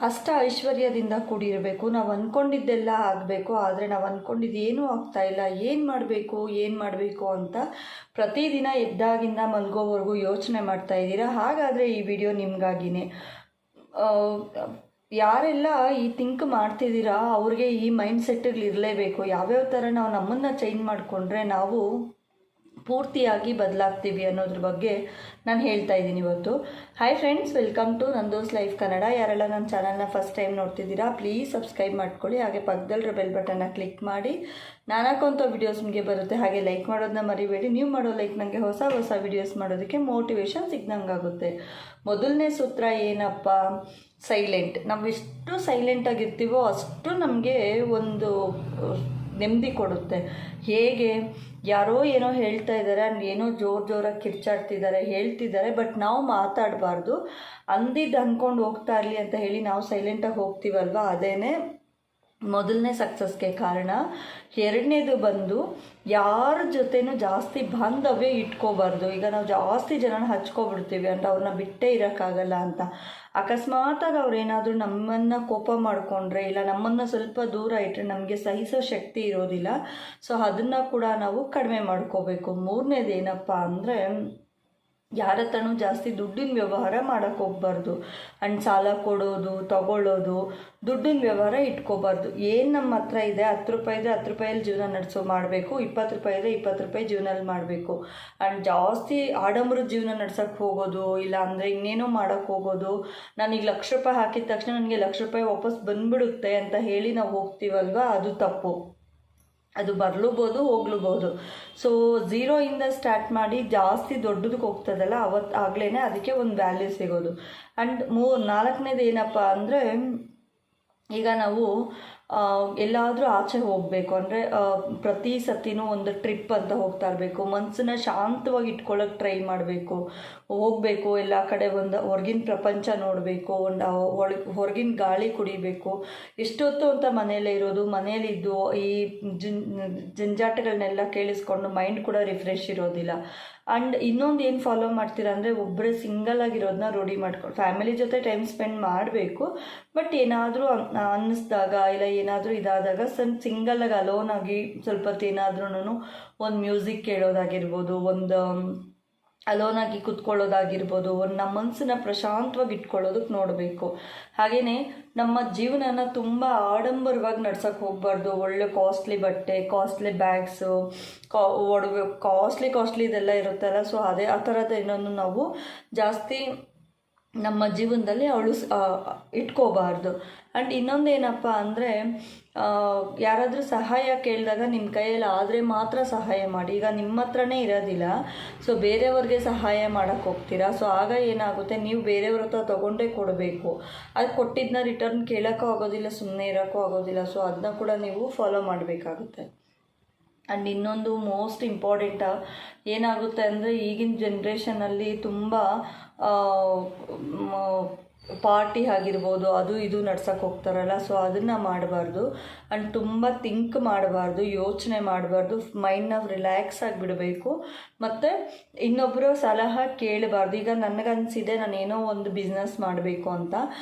ಅಷ್ಟ ಐಶ್ವರ್ಯದಿಂದ ಕೂಡಿರಬೇಕು. ನಾವು ಅಂದ್ಕೊಂಡಿದ್ದೆಲ್ಲ ಆಗಬೇಕು, ಆದರೆ ನಾವು ಅಂದ್ಕೊಂಡಿದ್ದು ಏನೂ ಆಗ್ತಾಯಿಲ್ಲ. ಏನು ಮಾಡಬೇಕು ಅಂತ ಪ್ರತಿದಿನ ಎದ್ದಾಗಿಂದ ಮಲಗೋವರೆಗೂ ಯೋಚನೆ ಮಾಡ್ತಾ ಇದ್ದೀರಾ? ಹಾಗಾದರೆ ಈ ವಿಡಿಯೋ ನಿಮಗಾಗಿನೇ. ಯಾರೆಲ್ಲ ಈ ಥಿಂಕ್ ಮಾಡ್ತಿದ್ದೀರಾ ಅವ್ರಿಗೆ ಈ ಮೈಂಡ್ ಸೆಟ್ಗಳು ಇರಲೇಬೇಕು. ಯಾವ್ಯಾವ ಥರ ನಾವು ನಮ್ಮನ್ನು ಚೇಂಜ್ ಮಾಡಿಕೊಂಡ್ರೆ ನಾವು ಪೂರ್ತಿಯಾಗಿ ಬದಲಾಗ್ತೀವಿ ಅನ್ನೋದ್ರ ಬಗ್ಗೆ ನಾನು ಹೇಳ್ತಾ ಇದ್ದೀನಿ ಇವತ್ತು. Hi friends, welcome to Nando's life Kannada. ಯಾರೆಲ್ಲ ನನ್ನ ಚಾನಲ್ನ ಫಸ್ಟ್ ಟೈಮ್ ನೋಡ್ತಿದ್ದೀರಾ ಪ್ಲೀಸ್ ಸಬ್ಸ್ಕ್ರೈಬ್ ಮಾಡ್ಕೊಳ್ಳಿ. ಹಾಗೆ ಪಕ್ಕದಲ್ಲಿರೋ ಬೆಲ್ ಬಟನ್ನ ಕ್ಲಿಕ್ ಮಾಡಿ. ನಾನು ಹಾಕೋಂಥ ವೀಡಿಯೋಸ್ ನಿಮಗೆ ಬರುತ್ತೆ. ಹಾಗೆ ಲೈಕ್ ಮಾಡೋದನ್ನ ಮರಿಬೇಡಿ. ನೀವು ಮಾಡೋ ಲೈಕ್ ನನಗೆ ಹೊಸ ಹೊಸ ವೀಡಿಯೋಸ್ ಮಾಡೋದಕ್ಕೆ ಮೋಟಿವೇಶನ್ ಸಿಗ್ದಂಗಾಗುತ್ತೆ. ಮೊದಲನೇ ಸೂತ್ರ ಏನಪ್ಪ? ಸೈಲೆಂಟ್. ನಾವು ಎಷ್ಟು ಸೈಲೆಂಟಾಗಿರ್ತೀವೋ ಅಷ್ಟು ನಮಗೆ ಒಂದು ನೆಮ್ಮದಿ ಕೊಡುತ್ತೆ. ಹೇಗೆ? ಯಾರೋ ಏನೋ ಹೇಳ್ತಾ ಇದ್ದಾರೆ, ಏನೋ ಜೋರಾಗಿ ಕಿರ್ಚಾಡ್ತಿದ್ದಾರೆ, ಹೇಳ್ತಿದ್ದಾರೆ, ಬಟ್ ನಾವು ಮಾತಾಡಬಾರ್ದು. ಅಂದಿದ್ದು ಅಂದ್ಕೊಂಡು ಹೋಗ್ತಾ ಇರಲಿ ಅಂತ ಹೇಳಿ ನಾವು ಸೈಲೆಂಟಾಗಿ ಹೋಗ್ತೀವಲ್ವ, ಅದೇನೇ ಮೊದಲನೇ ಸಕ್ಸಸ್ಗೆ ಕಾರಣ. ಎರಡನೇದು ಬಂದು ಯಾರ ಜೊತೆನೂ ಜಾಸ್ತಿ ಬಾಂಧವ್ಯ ಇಟ್ಕೋಬಾರ್ದು. ಈಗ ನಾವು ಜಾಸ್ತಿ ಜನನ ಹಚ್ಕೊಬಿಡ್ತೀವಿ ಅಂದರೆ ಅವ್ರನ್ನ ಬಿಟ್ಟೇ ಇರೋಕ್ಕಾಗಲ್ಲ ಅಂತ. ಅಕಸ್ಮಾತಾಗಿ ಅವ್ರೇನಾದರೂ ನಮ್ಮನ್ನು ಕೋಪ ಮಾಡಿಕೊಂಡ್ರೆ ಇಲ್ಲ ನಮ್ಮನ್ನು ಸ್ವಲ್ಪ ದೂರ ಇಟ್ಟರೆ ನಮಗೆ ಸಹಿಸೋ ಶಕ್ತಿ ಇರೋದಿಲ್ಲ. ಸೊ ಅದನ್ನು ಕೂಡ ನಾವು ಕಡಿಮೆ ಮಾಡ್ಕೋಬೇಕು. ಮೂರನೇದು ಏನಪ್ಪ ಅಂದರೆ ಯಾರ ಹತ್ರನೂ ಜಾಸ್ತಿ ದುಡ್ಡಿನ ವ್ಯವಹಾರ ಮಾಡೋಕ್ಕೆ ಹೋಗ್ಬಾರ್ದು. ಆ್ಯಂಡ್ ಸಾಲ ಕೊಡೋದು, ತಗೊಳ್ಳೋದು, ದುಡ್ಡಿನ ವ್ಯವಹಾರ ಇಟ್ಕೋಬಾರ್ದು. ಏನು ನಮ್ಮ ಹತ್ರ ಇದೆ, 10 ರೂಪಾಯಿ ಇದೆ, 10 ರೂಪಾಯಲ್ಲಿ ಜೀವನ ಮಾಡಬೇಕು. 20 ರೂಪಾಯಿ ಇದೆ, 20 ರೂಪಾಯಿ ಜೀವನಲ್ಲಿ ಮಾಡಬೇಕು. ಆ್ಯಂಡ್ ಜಾಸ್ತಿ ಆಡಂಬರದ ಜೀವನ ನಡ್ಸೋಕ್ಕೆ ಹೋಗೋದು, ಇಲ್ಲ ಅಂದರೆ ಇನ್ನೇನೋ ಮಾಡೋಕ್ಕೆ ಹೋಗೋದು. ನಾನೀಗ ₹1,00,000 ಹಾಕಿದ ತಕ್ಷಣ ನನಗೆ ₹1,00,000 ವಾಪಸ್ ಬಂದುಬಿಡುತ್ತೆ ಅಂತ ಹೇಳಿ ನಾವು ಹೋಗ್ತೀವಲ್ವ, ಅದು ತಪ್ಪು. ಅದು ಬರಲೂಬೋದು, ಹೋಗ್ಲೂಬೋದು. ಸೊ 0ಇಂದ ಸ್ಟಾರ್ಟ್ ಮಾಡಿ ಜಾಸ್ತಿ ದೊಡ್ಡದಕ್ಕೆ ಹೋಗ್ತದಲ್ಲ, ಆಗಲೇ ಅದಕ್ಕೆ ಒಂದು ವ್ಯಾಲ್ಯೂ ಸಿಗೋದು. ಆ್ಯಂಡ್ ನಾಲ್ಕನೇದು ಏನಪ್ಪ ಅಂದರೆ, ಈಗ ನಾವು ಎಲ್ಲಾದರೂ ಆಚೆ ಹೋಗಬೇಕು ಅಂದರೆ ಪ್ರತಿ ಸತಿನೂ ಒಂದು ಟ್ರಿಪ್ ಅಂತ ಹೋಗ್ತಾ ಇರಬೇಕು. ಮನಸ್ಸನ್ನ ಶಾಂತವಾಗಿ ಇಟ್ಕೊಳ್ಳೋಕೆ ಟ್ರೈ ಮಾಡಬೇಕು. ಹೋಗಬೇಕು, ಎಲ್ಲ ಕಡೆ ಒಂದು ಹೊರಗಿನ ಪ್ರಪಂಚ ನೋಡಬೇಕು, ಒಂದು ಹೊರಗಿನ ಗಾಳಿ ಕುಡಿಬೇಕು. ಎಷ್ಟೊತ್ತು ಅಂತ ಮನೆಯಲ್ಲೇ ಇರೋದು, ಮನೇಲಿದ್ದು ಈ ಜಂಜಾಟಗಳನ್ನೆಲ್ಲ ಕೇಳಿಸ್ಕೊಂಡು ಮೈಂಡ್ ಕೂಡ ರಿಫ್ರೆಶ್ ಇರೋದಿಲ್ಲ. ಆ್ಯಂಡ್ ಇನ್ನೊಂದು ಏನು ಫಾಲೋ ಮಾಡ್ತೀರಾ ಅಂದರೆ, ಒಬ್ಬರೇ ಸಿಂಗಲ್ ಆಗಿರೋದನ್ನ ರೂಢಿ ಮಾಡ್ಕೊಂಡು ಫ್ಯಾಮಿಲಿ ಜೊತೆ ಟೈಮ್ ಸ್ಪೆಂಡ್ ಮಾಡಬೇಕು. ಬಟ್ ಏನಾದರೂ ಅನ್ನಿಸ್ದಾಗ ಇಲ್ಲ ಏನಾದರೂ ಇದಾದಾಗ ಸಿಂಗಲ್ಲಾಗಿ ಅಲೋನಾಗಿ ಸ್ವಲ್ಪ ಹೊತ್ತು ಏನಾದ್ರೂ ಒಂದು ಮ್ಯೂಸಿಕ್ ಕೇಳೋದಾಗಿರ್ಬೋದು, ಒಂದು ಅಲೋನಾಗಿ ಕುತ್ಕೊಳ್ಳೋದಾಗಿರ್ಬೋದು, ಒಂದು ನಮ್ಮ ಮನಸ್ಸನ್ನ ಪ್ರಶಾಂತವಾಗಿ ಇಟ್ಕೊಳ್ಳೋದಕ್ಕೆ ನೋಡಬೇಕು. ಹಾಗೆಯೇ ನಮ್ಮ ಜೀವನನ ತುಂಬ ಆಡಂಬರವಾಗಿ ನಡ್ಸೋಕ್ಕೆ ಹೋಗಬಾರ್ದು. ಒಳ್ಳೆ ಕಾಸ್ಟ್ಲಿ ಬಟ್ಟೆ, ಕಾಸ್ಟ್ಲಿ ಬ್ಯಾಗ್ಸು, ಒಡವೆ, ಕಾಸ್ಟ್ಲಿ ಇದೆಲ್ಲ ಇರುತ್ತಲ್ಲ. ಸೊ ಆ ಥರದ ಇನ್ನೊಂದು ನಾವು ಜಾಸ್ತಿ ನಮ್ಮ ಜೀವನದಲ್ಲಿ ಇಟ್ಕೋಬಾರ್ದು. ಆ್ಯಂಡ್ ಇನ್ನೊಂದೇನಪ್ಪ ಅಂದರೆ, ಯಾರಾದರೂ ಸಹಾಯ ಕೇಳಿದಾಗ ನಿಮ್ಮ ಕೈಯಲ್ಲಿ ಆದರೆ ಮಾತ್ರ ಸಹಾಯ ಮಾಡಿ. ಈಗ ನಿಮ್ಮ ಹತ್ರನೇ ಇರೋದಿಲ್ಲ, ಸೊ ಬೇರೆಯವ್ರಿಗೆ ಸಹಾಯ ಮಾಡೋಕ್ಕೆ ಹೋಗ್ತೀರಾ. ಸೊ ಆಗ ಏನಾಗುತ್ತೆ, ನೀವು ಬೇರೆಯವ್ರ ಹತ್ರ ತೊಗೊಂಡೇ ಕೊಡಬೇಕು. ಅದು ಕೊಟ್ಟಿದ್ದನ್ನ ರಿಟರ್ನ್ ಕೇಳೋಕ್ಕೂ ಆಗೋದಿಲ್ಲ, ಸುಮ್ಮನೆ ಇರೋಕ್ಕೂ ಆಗೋದಿಲ್ಲ. ಸೊ ಅದನ್ನ ಕೂಡ ನೀವು ಫಾಲೋ ಮಾಡಬೇಕಾಗುತ್ತೆ. ಆ್ಯಂಡ್ ಇನ್ನೊಂದು ಮೋಸ್ಟ್ ಇಂಪಾರ್ಟೆಂಟ್ ಏನಾಗುತ್ತೆ ಅಂದರೆ, ಈಗಿನ ಜನ್ರೇಷನಲ್ಲಿ ತುಂಬ ಪಾರ್ಟಿ ಆಗಿರ್ಬೋದು, ಅದು ಇದು ನಡ್ಸೋಕ್ಕೆ ಹೋಗ್ತಾರಲ್ಲ. ಸೊ ಅದನ್ನು ಮಾಡಬಾರ್ದು. ಆ್ಯಂಡ್ ತುಂಬ ಥಿಂಕ್ ಮಾಡಬಾರ್ದು, ಯೋಚನೆ ಮಾಡಬಾರ್ದು. ಮೈಂಡ್ನ ರಿಲ್ಯಾಕ್ಸ್ ಆಗಿಬಿಡಬೇಕು. ಮತ್ತು ಇನ್ನೊಬ್ಬರು ಸಲಹೆ ಕೇಳಬಾರ್ದು. ಈಗ ನನಗನ್ಸಿದೆ ನಾನೇನೋ ಒಂದು ಬಿಸ್ನೆಸ್ ಮಾಡಬೇಕು ಅಂತ,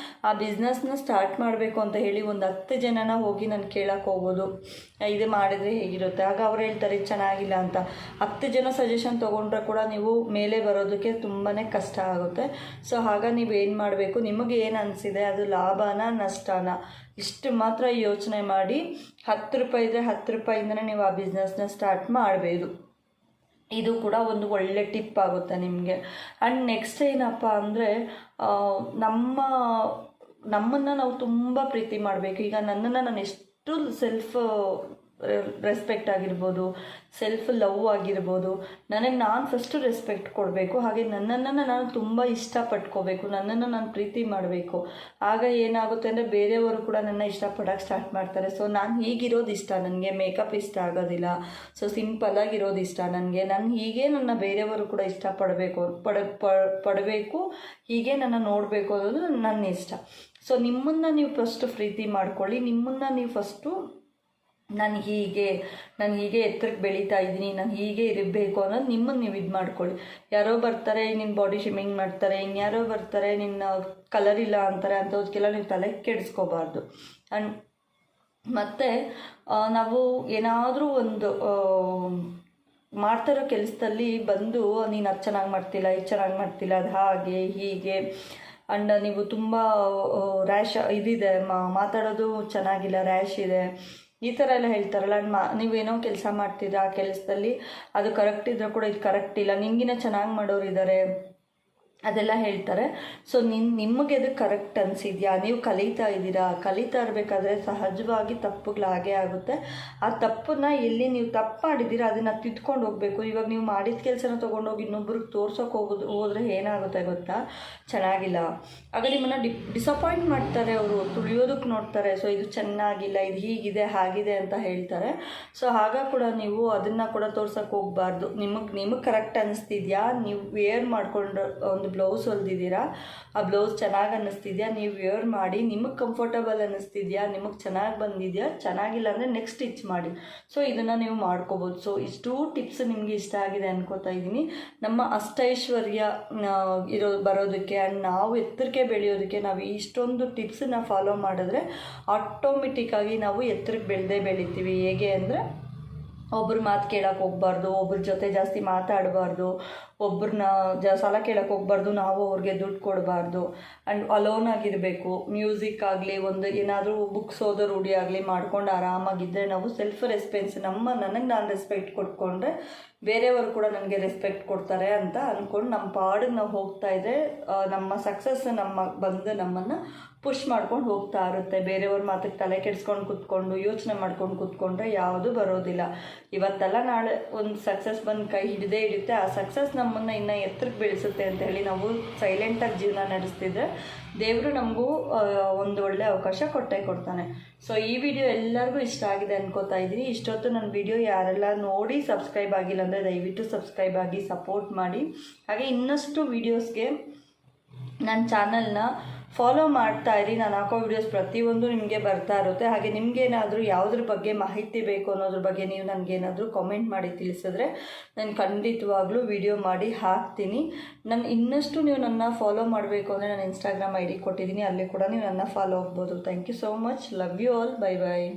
ಆ ಬಿಸ್ನೆಸ್ನ ಸ್ಟಾರ್ಟ್ ಮಾಡಬೇಕು ಅಂತ ಹೇಳಿ ಒಂದು 10 ಜನನ ಹೋಗಿ ನಾನು ಕೇಳೋಕ್ಕೆ ಹೋಗೋದು, ಇದು ಮಾಡಿದರೆ ಹೇಗಿರುತ್ತೆ. ಆಗ ಅವ್ರು ಹೇಳ್ತಾರೆ ಚೆನ್ನಾಗಿಲ್ಲ ಅಂತ. 10 ಜನ ಸಜೆಷನ್ ತೊಗೊಂಡ್ರೆ ಕೂಡ ನೀವು ಮೇಲೆ ಬರೋದಕ್ಕೆ ತುಂಬಾ ಕಷ್ಟ ಆಗುತ್ತೆ. ಸೊ ಆಗ ನೀವು ಏನು ಮಾಡಬೇಕು, ನಿಮಗೆ ಏನು ಅನಿಸಿದೆ ಅದು ಲಾಭನ ನಷ್ಟನ ಇಷ್ಟು ಮಾತ್ರ ಯೋಚನೆ ಮಾಡಿ, 10 ರೂಪಾಯಿ ಇದ್ದರೆ 10 ರೂಪಾಯಿಂದನೇ ನೀವು ಆ ಬಿಸ್ನೆಸ್ನ ಸ್ಟಾರ್ಟ್ ಮಾಡಬೇಕು. ಇದು ಕೂಡ ಒಂದು ಒಳ್ಳೆ ಟಿಪ್ ಆಗುತ್ತೆ ನಿಮಗೆ. ಆ್ಯಂಡ್ ನೆಕ್ಸ್ಟ್ ಏನಪ್ಪ ಅಂದರೆ, ನಮ್ಮನ್ನು ನಾವು ತುಂಬ ಪ್ರೀತಿ ಮಾಡಬೇಕು. ಈಗ ನನ್ನನ್ನು ನಾನು ಎಷ್ಟು ಸೆಲ್ಫ್ ರೆಸ್ಪೆಕ್ಟ್ ಆಗಿರ್ಬೋದು, ಸೆಲ್ಫ್ ಲವ್ ಆಗಿರ್ಬೋದು, ನನಗೆ ನಾನು ಫಸ್ಟು ರೆಸ್ಪೆಕ್ಟ್ ಕೊಡಬೇಕು. ಹಾಗೆ ನನ್ನನ್ನು ನಾನು ತುಂಬ ಇಷ್ಟಪಟ್ಕೋಬೇಕು, ನನ್ನನ್ನು ನಾನು ಪ್ರೀತಿ ಮಾಡಬೇಕು. ಆಗ ಏನಾಗುತ್ತೆ ಅಂದರೆ ಬೇರೆಯವರು ಕೂಡ ನನ್ನ ಇಷ್ಟಪಡೋಕ್ಕೆ ಸ್ಟಾರ್ಟ್ ಮಾಡ್ತಾರೆ. ಸೊ ನಾನು ಹೀಗಿರೋದು ಇಷ್ಟ, ನನಗೆ ಮೇಕಪ್ ಇಷ್ಟ ಆಗೋದಿಲ್ಲ, ಸೊ ಸಿಂಪಲ್ಲಾಗಿರೋದು ಇಷ್ಟ ನನಗೆ, ನಾನು ಹೀಗೆ ನನ್ನ ಬೇರೆಯವರು ಕೂಡ ಪಡಬೇಕು, ಹೀಗೆ ನನ್ನ ನೋಡಬೇಕು ಅನ್ನೋದು ನನ್ನ ಇಷ್ಟ. ಸೊ ನಿಮ್ಮನ್ನು ನೀವು ಫಸ್ಟು ಪ್ರೀತಿ ಮಾಡ್ಕೊಳ್ಳಿ, ನಿಮ್ಮನ್ನು ನೀವು ಫಸ್ಟು ನಾನು ಹೀಗೆ ಎತ್ತರಕ್ಕೆ ಬೆಳೀತಾ ಇದ್ದೀನಿ, ನಾನು ಹೀಗೆ ಇರಬೇಕು ಅನ್ನೋದು ನಿಮ್ಮನ್ನು ನೀವು ಇದು ಮಾಡ್ಕೊಳ್ಳಿ. ಯಾರೋ ಬರ್ತಾರೆ ನಿನ್ನ ಬಾಡಿ ಶೇಮಿಂಗ್ ಮಾಡ್ತಾರೆ, ಇನ್ಯಾರೋ ಬರ್ತಾರೆ ನಿನ್ನ ಕಲರ್ ಇಲ್ಲ ಅಂತಾರೆ, ಅಂಥವ್ರಿಗೆಲ್ಲ ನೀವು ತಲೆ ಕೆಡಿಸ್ಕೋಬಾರ್ದು. ಆ್ಯಂಡ್ ಮತ್ತು ನಾವು ಏನಾದರೂ ಒಂದು ಮಾಡ್ತಾರೋ ಕೆಲಸದಲ್ಲಿ ಬಂದು ನೀನು ಅದು ಚೆನ್ನಾಗಿ ಮಾಡ್ತಿಲ್ಲ, ಇದು ಚೆನ್ನಾಗಿ ಮಾಡ್ತಿಲ್ಲ, ಅದು ಹಾಗೆ ಹೀಗೆ ಆ್ಯಂಡ್ ನೀವು ತುಂಬ ರ್ಯಾಶ್ ಇದಿದೆ, ಮಾತಾಡೋದು ಚೆನ್ನಾಗಿಲ್ಲ, ರ್ಯಾಶ್ ಇದೆ, ಈ ಥರ ಎಲ್ಲ ಹೇಳ್ತಾರಲ್ಲ. ನೀವೇನೋ ಕೆಲಸ ಮಾಡ್ತೀರಾ, ಆ ಕೆಲಸದಲ್ಲಿ ಅದು ಕರೆಕ್ಟ್ ಇದ್ರೂ ಕೂಡ ಇದು ಕರೆಕ್ಟ್ ಇಲ್ಲ, ನಿಮಗಿನ್ನ ಚೆನ್ನಾಗಿ ಮಾಡೋರು ಇದ್ದಾರೆ, ಅದೆಲ್ಲ ಹೇಳ್ತಾರೆ. ಸೊ ನಿಮಗೆ ಅದು ಕರೆಕ್ಟ್ ಅನಿಸಿದ್ಯಾ, ನೀವು ಕಲಿತಾ ಇರಬೇಕಾದ್ರೆ ಸಹಜವಾಗಿ ತಪ್ಪುಗಳು ಹಾಗೇ ಆಗುತ್ತೆ. ಆ ತಪ್ಪನ್ನ ಎಲ್ಲಿ ನೀವು ತಪ್ಪು ಮಾಡಿದ್ದೀರಾ ಅದನ್ನು ತಿದ್ಕೊಂಡು ಹೋಗಬೇಕು. ಇವಾಗ ನೀವು ಮಾಡಿದ ಕೆಲಸನ ತೊಗೊಂಡೋಗಿ ಇನ್ನೊಬ್ರಿಗೆ ತೋರ್ಸೋಕೆ ಹೋದರೆ ಏನಾಗುತ್ತೆ ಗೊತ್ತಾ, ಚೆನ್ನಾಗಿಲ್ಲ. ಆಗ ನಿಮ್ಮನ್ನು ಡಿಸಪಾಯಿಂಟ್ ಮಾಡ್ತಾರೆ, ಅವರು ತುಳಿಯೋದಕ್ಕೆ ನೋಡ್ತಾರೆ. ಸೊ ಇದು ಚೆನ್ನಾಗಿಲ್ಲ, ಇದು ಹೀಗಿದೆ ಹಾಗಿದೆ ಅಂತ ಹೇಳ್ತಾರೆ. ಸೊ ಆಗ ಕೂಡ ನೀವು ಅದನ್ನು ಕೂಡ ತೋರ್ಸೋಕೆ ಹೋಗಬಾರ್ದು. ನಿಮಗೆ ಕರೆಕ್ಟ್ ಅನಿಸ್ತಿದ್ಯಾ, ನೀವು ವೇರ್ ಮಾಡಿಕೊಂಡು ಒಂದು ಬ್ಲೌಸ್ ಹೊಲ್ದಿದ್ದೀರಾ, ಆ ಬ್ಲೌಸ್ ಚೆನ್ನಾಗಿ ಅನ್ನಿಸ್ತಿದ್ಯಾ, ನೀವು ವೇರ್ ಮಾಡಿ, ನಿಮಗೆ ಕಂಫರ್ಟಬಲ್ ಅನ್ನಿಸ್ತಿದ್ಯಾ, ನಿಮಗೆ ಚೆನ್ನಾಗಿ ಬಂದಿದೆಯಾ, ಚೆನ್ನಾಗಿಲ್ಲ ಅಂದರೆ ನೆಕ್ಸ್ಟ್ ಸ್ಟಿಚ್ ಮಾಡಿ. ಸೊ ಇದನ್ನು ನೀವು ಮಾಡ್ಕೋಬೋದು. ಸೊ ಇಷ್ಟೂ ಟಿಪ್ಸ್ ನಿಮಗೆ ಇಷ್ಟ ಆಗಿದೆ ಅನ್ಕೋತಾ ಇದ್ದೀನಿ. ನಮ್ಮ ಅಷ್ಟೈಶ್ವರ್ಯ ಬರೋದಕ್ಕೆ ಆ್ಯಂಡ್ ನಾವು ಎತ್ತರಕ್ಕೆ ಬೆಳೆಯೋದಕ್ಕೆ ನಾವು ಇಷ್ಟೊಂದು ಟಿಪ್ಸನ್ನ ಫಾಲೋ ಮಾಡಿದ್ರೆ ಆಟೋಮೆಟಿಕ್ಕಾಗಿ ನಾವು ಎತ್ತರಕ್ಕೆ ಬೆಳಿತೀವಿ. ಹೇಗೆ ಅಂದರೆ ಒಬ್ರ ಮಾತು ಕೇಳೋಕೆ ಹೋಗ್ಬಾರ್ದು, ಒಬ್ರ ಜೊತೆ ಜಾಸ್ತಿ ಮಾತಾಡಬಾರ್ದು, ಒಬ್ರನ್ನ ಸಾಲ ಕೇಳೋಕೆ ಹೋಗ್ಬಾರ್ದು, ನಾವು ಅವ್ರಿಗೆ ದುಡ್ಡು ಕೊಡಬಾರ್ದು. ಆ್ಯಂಡ್ ಅಲೋನ್ ಆಗಿರಬೇಕು. ಮ್ಯೂಸಿಕ್ ಆಗಲಿ, ಒಂದು ಏನಾದರೂ ಬುಕ್ಸ್ ಓದೋ ರೂಢಿ ಆಗಲಿ ಮಾಡ್ಕೊಂಡು ಆರಾಮಾಗಿದ್ದರೆ ನಾವು ಸೆಲ್ಫ್ ರೆಸ್ಪೆಕ್ಟ್ಸ್, ನನಗೆ ನಾನು ರೆಸ್ಪೆಕ್ಟ್ ಕೊಟ್ಕೊಂಡ್ರೆ ಬೇರೆಯವರು ಕೂಡ ನನಗೆ ರೆಸ್ಪೆಕ್ಟ್ ಕೊಡ್ತಾರೆ ಅಂತ ಅಂದ್ಕೊಂಡು ನಮ್ಮ ಪಾಡಿಗೆ ನಾವು ಹೋಗ್ತಾ ಇದ್ದರೆ ನಮ್ಮ ಸಕ್ಸಸ್ ನಮ್ಮನ್ನು ಪುಷ್ ಮಾಡ್ಕೊಂಡು ಹೋಗ್ತಾ ಇರುತ್ತೆ. ಬೇರೆಯವ್ರ ಮಾತಿಗೆ ತಲೆ ಕೆಡಿಸ್ಕೊಂಡು ಕೂತ್ಕೊಂಡು ಯೋಚನೆ ಮಾಡ್ಕೊಂಡು ಕೂತ್ಕೊಂಡ್ರೆ ಯಾವುದೂ ಬರೋದಿಲ್ಲ. ಇವತ್ತೆಲ್ಲ ನಾಳೆ ಒಂದು ಸಕ್ಸಸ್ ಬಂದು ಕೈ ಹಿಡಿಯುತ್ತೆ. ಆ ಸಕ್ಸಸ್ ನಮ್ಮನ್ನು ಇನ್ನೂ ಎತ್ತರಕ್ಕೆ ಬೆಳೆಸುತ್ತೆ ಅಂತ ಹೇಳಿ ನಾವು ಸೈಲೆಂಟಾಗಿ ಜೀವನ ನಡೆಸ್ತಿದ್ರೆ ದೇವರು ನಮಗೂ ಒಂದು ಒಳ್ಳೆ ಅವಕಾಶ ಕೊಡ್ತಾನೆ. ಸೊ ಈ ವಿಡಿಯೋ ಎಲ್ಲರಿಗೂ ಇಷ್ಟ ಆಗಿದೆ ಅನ್ಕೋತಾ ಇದ್ದೀನಿ. ಇಷ್ಟೊತ್ತು ನನ್ನ ವಿಡಿಯೋ ಯಾರೆಲ್ಲ ನೋಡಿ ಸಬ್ಸ್ಕ್ರೈಬ್ ಆಗಿಲ್ಲ ಅಂದರೆ ದಯವಿಟ್ಟು ಸಬ್ಸ್ಕ್ರೈಬ್ ಆಗಿ ಸಪೋರ್ಟ್ ಮಾಡಿ. ಹಾಗೆ ಇನ್ನಷ್ಟು ವೀಡಿಯೋಸ್ಗೆ ನನ್ನ ಚಾನಲ್ನ ಫಾಲೋ ಮಾಡ್ತಾ ಇರಿ. ನಾನು ಹಾಕೋ ವೀಡಿಯೋಸ್ ಪ್ರತಿಯೊಂದು ನಿಮಗೆ ಬರ್ತಾ ಇರುತ್ತೆ. ಹಾಗೆ ನಿಮಗೇನಾದರೂ ಯಾವುದ್ರ ಬಗ್ಗೆ ಮಾಹಿತಿ ಬೇಕು ಅನ್ನೋದ್ರ ಬಗ್ಗೆ ನೀವು ನನಗೇನಾದರೂ ಕಾಮೆಂಟ್ ಮಾಡಿ ತಿಳಿಸಿದ್ರೆ ನಾನು ಖಂಡಿತವಾಗ್ಲೂ ವಿಡಿಯೋ ಮಾಡಿ ಹಾಕ್ತೀನಿ. ಇನ್ನಷ್ಟು ನೀವು ನನ್ನ ಫಾಲೋ ಮಾಡಬೇಕು ಅಂದರೆ ನಾನು ಇನ್ಸ್ಟಾಗ್ರಾಮ್ ID ಕೊಟ್ಟಿದ್ದೀನಿ, ಅಲ್ಲಿ ಕೂಡ ನೀವು ನನ್ನ ಫಾಲೋ ಆಗ್ಬೋದು. Thank you so much. Love you all. Bye bye.